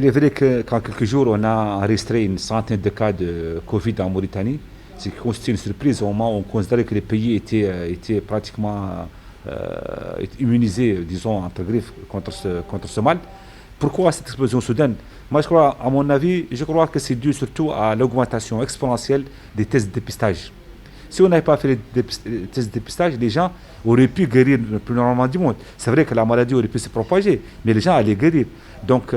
Il est vrai qu'en quelques jours, on a enregistré une centaine de cas de Covid en Mauritanie, ce qui constitue une surprise au moment où on considérait que les pays étaient pratiquement immunisés, disons, entre griffes, contre ce mal. Pourquoi cette explosion soudaine? Moi, à mon avis, je crois que c'est dû surtout à l'augmentation exponentielle des tests de dépistage. Si on n'avait pas fait les tests de dépistage, les gens auraient pu guérir le plus normalement du monde. C'est vrai que la maladie aurait pu se propager, mais les gens allaient guérir. Donc,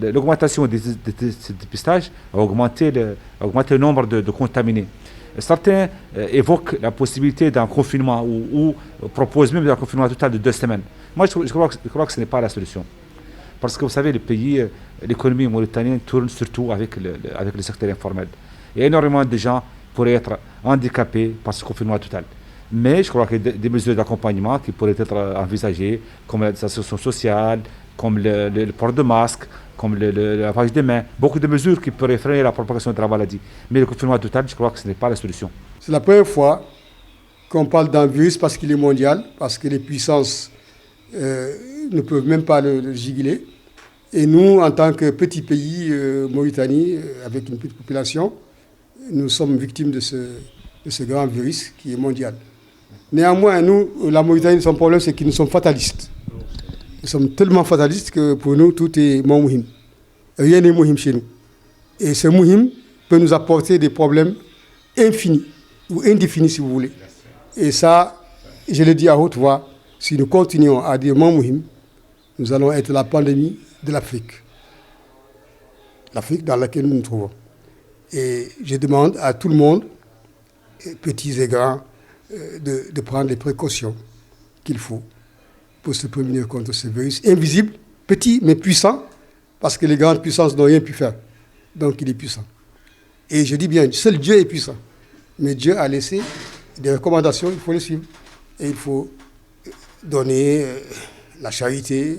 l'augmentation des tests de dépistage a augmenté le nombre de contaminés. Certains évoquent la possibilité d'un confinement ou proposent même un confinement total de 2 semaines. Moi, je crois que ce n'est pas la solution. Parce que vous savez, l'économie mauritanienne tourne surtout avec le secteur informel. Il y a énormément de gens pourraient être handicapés par ce confinement total. Mais je crois qu'il y a des mesures d'accompagnement qui pourraient être envisagées, comme l'association sociale, comme le port de masque, comme le lavage des mains, beaucoup de mesures qui pourraient freiner la propagation de la maladie. Mais le confinement total, je crois que ce n'est pas la solution. C'est la première fois qu'on parle d'un virus parce qu'il est mondial, parce que les puissances ne peuvent même pas le juguler. Et nous, en tant que petit pays, Mauritanie, avec une petite population, nous sommes victimes de ce grand virus qui est mondial. Néanmoins, nous, la Mauritanie, son problème, c'est que nous sommes fatalistes. Nous sommes tellement fatalistes que pour nous, tout est mouhim. Rien n'est mouhim chez nous. Et ce mouhim peut nous apporter des problèmes infinis, ou indéfinis si vous voulez. Et ça, je le dis à haute voix, si nous continuons à dire mouhim, nous allons être la pandémie de l'Afrique. L'Afrique dans laquelle nous nous trouvons. Et je demande à tout le monde, petits et grands, de prendre les précautions qu'il faut pour se prémunir contre ce virus invisible, petit mais puissant, parce que les grandes puissances n'ont rien pu faire. Donc il est puissant. Et je dis bien, seul Dieu est puissant. Mais Dieu a laissé des recommandations, il faut les suivre. Et il faut donner la charité,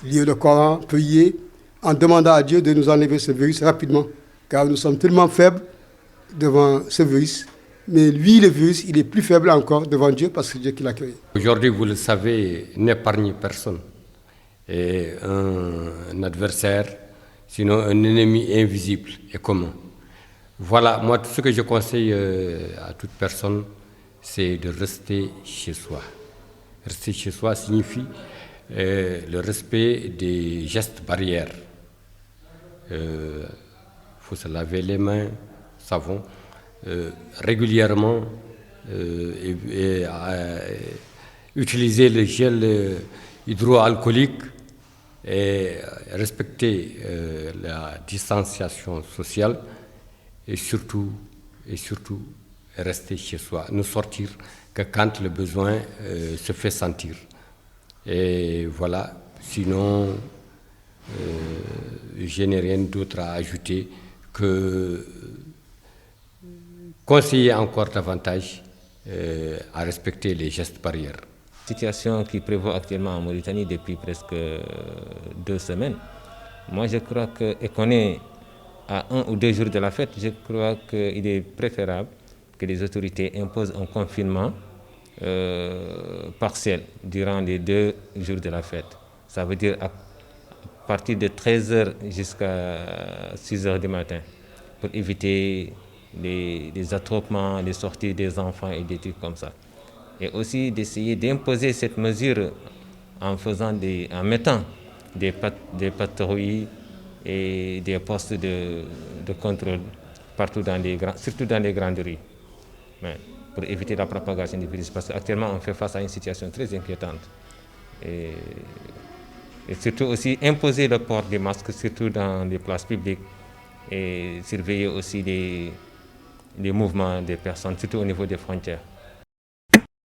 lire le Coran, prier, en demandant à Dieu de nous enlever ce virus rapidement. Car nous sommes tellement faibles devant ce virus. Mais lui, le virus, il est plus faible encore devant Dieu parce que c'est Dieu qui l'a créé. Aujourd'hui, vous le savez, n'épargne personne. Et un adversaire, sinon un ennemi invisible et commun. Voilà, moi, tout ce que je conseille à toute personne, c'est de rester chez soi. Rester chez soi signifie le respect des gestes barrières. Il faut se laver les mains, savon, régulièrement, utiliser le gel hydroalcoolique et respecter la distanciation sociale et surtout rester chez soi, ne sortir que quand le besoin se fait sentir. Et voilà, sinon, je n'ai rien d'autre à ajouter que conseiller encore davantage à respecter les gestes barrières. Situation qui prévaut actuellement en Mauritanie depuis presque 2 semaines. Moi, je crois qu'on est à 1 ou 2 jours de la fête, je crois qu'il est préférable que les autorités imposent un confinement partiel durant les 2 jours de la fête. Ça veut dire à partir de 13h jusqu'à 6h du matin pour éviter les attroupements, les sorties des enfants et des trucs comme ça. Et aussi d'essayer d'imposer cette mesure en mettant des patrouilles et des postes de contrôle partout surtout dans les grandes rues. Mais pour éviter la propagation du virus, parce qu'actuellement on fait face à une situation très inquiétante. Et surtout aussi imposer le port des masques, surtout dans les places publiques, et surveiller aussi les mouvements des personnes, surtout au niveau des frontières.